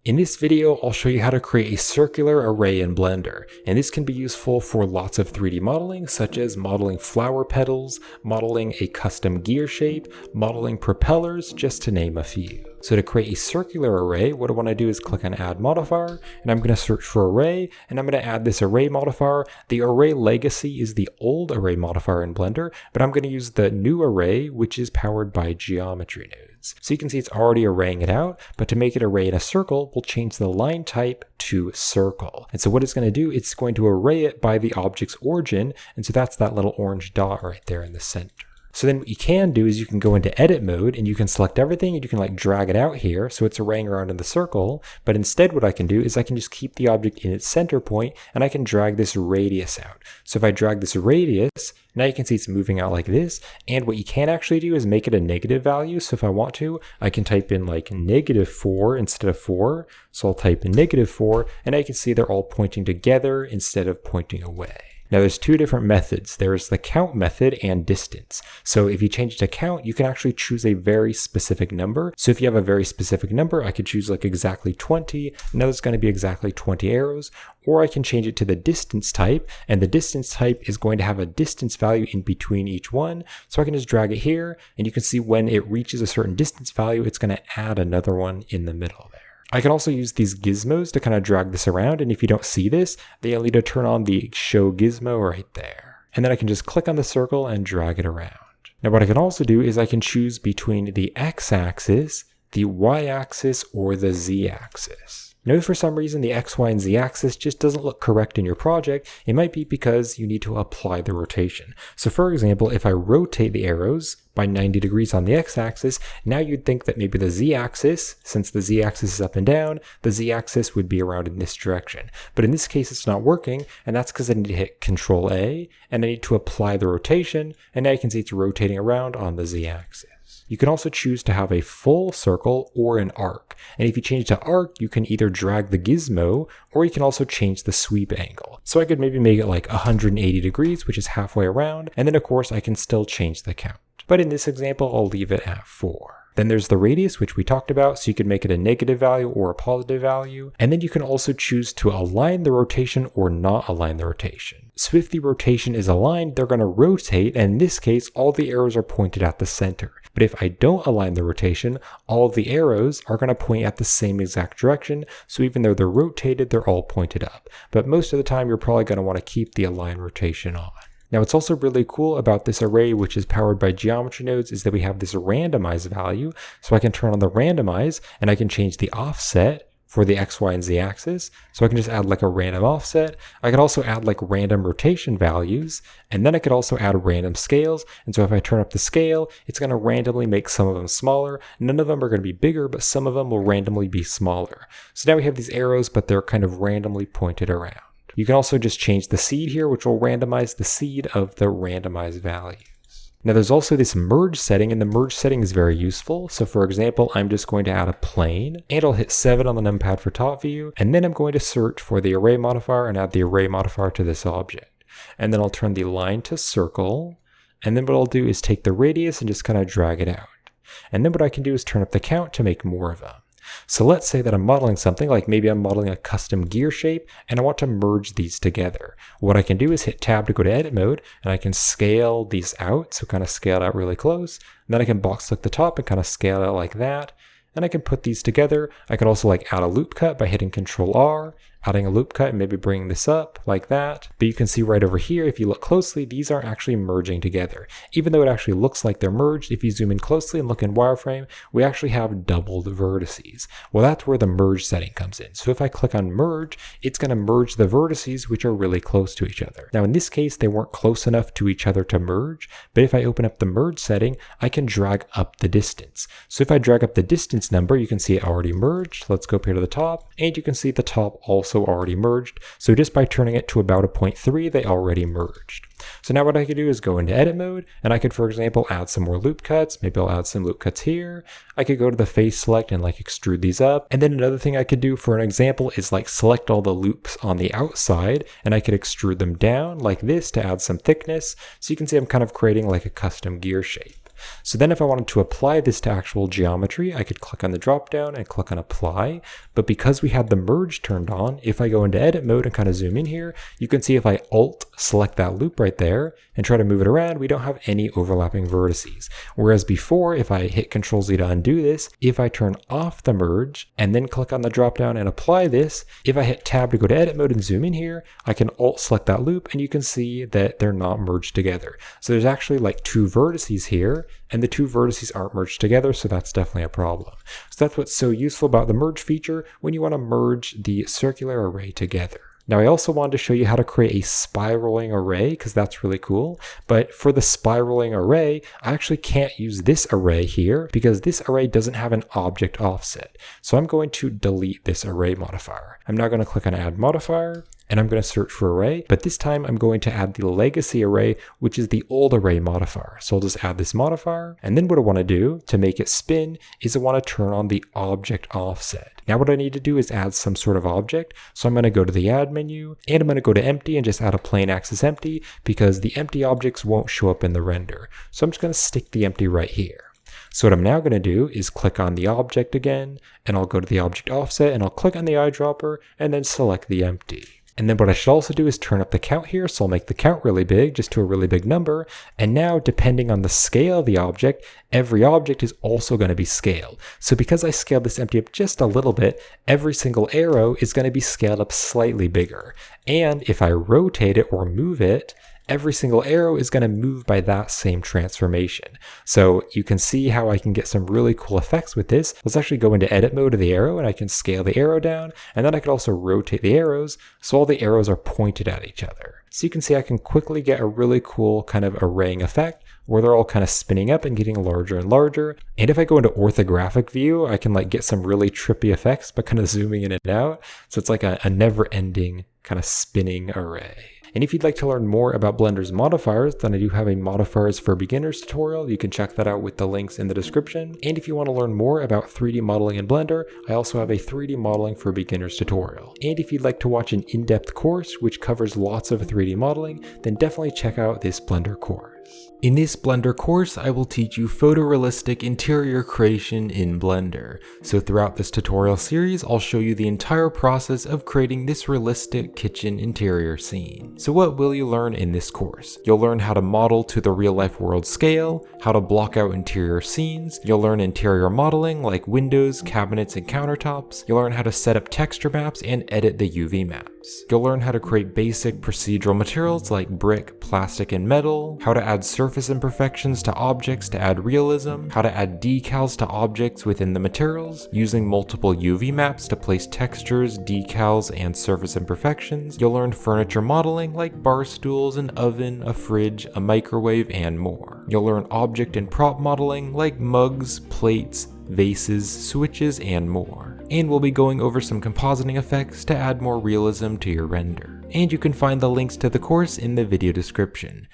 In this video, I'll show you how to create a circular array in Blender, and this can be useful for lots of 3D modeling, such as modeling flower petals, modeling a custom gear shape, modeling propellers, just to name a few. So to create a circular array, what I want to do is click on Add Modifier, and I'm going to search for Array, and I'm going to add this array modifier. The array legacy is the old array modifier in Blender, but I'm going to use the new array, which is powered by geometry nodes. So you can see it's already arraying it out, but to make it array in a circle, we'll change the line type to circle. And so what it's going to do, it's going to array it by the object's origin, and so that's that little orange dot right there in the center. So then what you can do is you can go into edit mode and you can select everything and you can drag it out here so it's arraying around in the circle. But instead what I can do is I can just keep the object in its center point and I can drag this radius out. So if I drag this radius, now you can see it's moving out like this. And what you can actually do is make it a negative value. So if I want to, I can type in like -4 instead of 4. So I'll type in -4 and I can see they're all pointing together instead of pointing away. Now there's two different methods. There's the count method and distance. So if you change it to count, you can actually choose a very specific number. So if you have a very specific number, I could choose like exactly 20. Now there's going to be exactly 20 arrows. Or I can change it to the distance type, and the distance type is going to have a distance value in between each one. So I can just drag it here, and you can see when it reaches a certain distance value, it's going to add another one in the middle there. I can also use these gizmos to kind of drag this around, and if you don't see this, then you'll need to turn on the show gizmo right there. And then I can just click on the circle and drag it around. Now what I can also do is I can choose between the x-axis, the y-axis, or the z-axis. Now if for some reason the X, Y, and Z axis just doesn't look correct in your project, it might be because you need to apply the rotation. So for example, if I rotate the arrows by 90 degrees on the x-axis, now you'd think that maybe the z-axis, since the z-axis is up and down, the z-axis would be around in this direction. But in this case, it's not working, and that's because I need to hit Control A, and I need to apply the rotation, and now you can see it's rotating around on the z-axis. You can also choose to have a full circle or an arc. And if you change it to arc, you can either drag the gizmo or you can also change the sweep angle. So I could maybe make it like 180 degrees, which is halfway around. And then of course I can still change the count. But in this example, I'll leave it at 4. Then there's the radius, which we talked about, so you can make it a negative value or a positive value. And then you can also choose to align the rotation or not align the rotation. So if the rotation is aligned, they're going to rotate, and in this case, all the arrows are pointed at the center. But if I don't align the rotation, all of the arrows are going to point at the same exact direction, so even though they're rotated, they're all pointed up. But most of the time, you're probably going to want to keep the align rotation on. Now what's also really cool about this array, which is powered by geometry nodes, is that we have this randomize value. So I can turn on the randomize and I can change the offset for the X, Y, and Z axis. So I can just add like a random offset. I can also add like random rotation values, and then I could also add random scales. And so if I turn up the scale, it's going to randomly make some of them smaller. None of them are going to be bigger, but some of them will randomly be smaller. So now we have these arrows, but they're kind of randomly pointed around. You can also just change the seed here, which will randomize the seed of the randomized values. Now there's also this merge setting, and the merge setting is very useful. So for example, I'm just going to add a plane, and I'll hit 7 on the numpad for top view, and then I'm going to search for the array modifier and add the array modifier to this object. And then I'll turn the line to circle, and then what I'll do is take the radius and just kind of drag it out. And then what I can do is turn up the count to make more of them. So let's say that I'm modeling something, like maybe I'm modeling a custom gear shape, and I want to merge these together. What I can do is hit tab to go to edit mode, and I can scale these out, so kind of scale it out really close. And then I can box click the top and kind of scale it out like that. And I can put these together. I can also like add a loop cut by hitting Control R, adding a loop cut and maybe bringing this up like that. But you can see right over here, if you look closely, these are actually merging together. Even though it actually looks like they're merged, if you zoom in closely and look in wireframe, we actually have doubled vertices. Well, that's where the merge setting comes in. So if I click on merge, it's going to merge the vertices which are really close to each other. Now in this case, they weren't close enough to each other to merge, but if I open up the merge setting, I can drag up the distance. So if I drag up the distance number, you can see it already merged. Let's go up here to the top, and you can see the top also already merged. So just by turning it to about a 0.3, they already merged. So now what I could do is go into edit mode, and I could, for example, add some more loop cuts. Maybe I'll add some loop cuts here. I could go to the face select and like extrude these up. And then another thing I could do for an example is like select all the loops on the outside, and I could extrude them down like this to add some thickness. So you can see I'm kind of creating like a custom gear shape. So then if I wanted to apply this to actual geometry, I could click on the drop down and click on apply. But because we had the merge turned on, if I go into edit mode and kind of zoom in here, you can see if I alt select that loop right there and try to move it around, we don't have any overlapping vertices. Whereas before, if I hit Ctrl Z to undo this, if I turn off the merge and then click on the drop down and apply this, if I hit tab to go to edit mode and zoom in here, I can alt select that loop and you can see that they're not merged together. So there's actually like two vertices here and the two vertices aren't merged together, so that's definitely a problem. So that's what's so useful about the merge feature when you want to merge the circular array together. Now I also wanted to show you how to create a spiraling array because that's really cool. But for the spiraling array, I actually can't use this array here because this array doesn't have an object offset. So I'm going to delete this array modifier. I'm now going to click on add modifier and I'm going to search for array, but this time I'm going to add the legacy array, which is the old array modifier. So I'll just add this modifier. And then what I want to do to make it spin is I want to turn on the object offset. Now what I need to do is add some sort of object. So I'm going to go to the add menu and I'm going to go to empty and just add a plain axis empty because the empty objects won't show up in the render. So I'm just going to stick the empty right here. So what I'm now going to do is click on the object again, and I'll go to the object offset and I'll click on the eyedropper and then select the empty. And then what I should also do is turn up the count here. So I'll make the count really big, just to a really big number. And now depending on the scale of the object, every object is also going to be scaled. So because I scaled this empty up just a little bit, every single arrow is going to be scaled up slightly bigger. And if I rotate it or move it, every single arrow is going to move by that same transformation. So you can see how I can get some really cool effects with this. Let's actually go into edit mode of the arrow and I can scale the arrow down, and then I can also rotate the arrows so all the arrows are pointed at each other. So you can see I can quickly get a really cool kind of arraying effect where they're all kind of spinning up and getting larger and larger. And if I go into orthographic view, I can like get some really trippy effects, but kind of zooming in and out. So it's like a never-ending kind of spinning array. And if you'd like to learn more about Blender's modifiers, then I do have a modifiers for beginners tutorial. You can check that out with the links in the description. And if you want to learn more about 3D modeling in Blender, I also have a 3D modeling for beginners tutorial. And if you'd like to watch an in-depth course which covers lots of 3D modeling, then definitely check out this Blender course. In this Blender course, I will teach you photorealistic interior creation in Blender. So throughout this tutorial series, I'll show you the entire process of creating this realistic kitchen interior scene. So what will you learn in this course? You'll learn how to model to the real life world scale, how to block out interior scenes, you'll learn interior modeling like windows, cabinets, and countertops, you'll learn how to set up texture maps and edit the UV maps. You'll learn how to create basic procedural materials like brick, plastic, and metal, how to add surface imperfections to objects to add realism, how to add decals to objects within the materials, using multiple UV maps to place textures, decals, and surface imperfections. You'll learn furniture modeling like bar stools, an oven, a fridge, a microwave, and more. You'll learn object and prop modeling like mugs, plates, vases, switches, and more. And we'll be going over some compositing effects to add more realism to your render. And you can find the links to the course in the video description.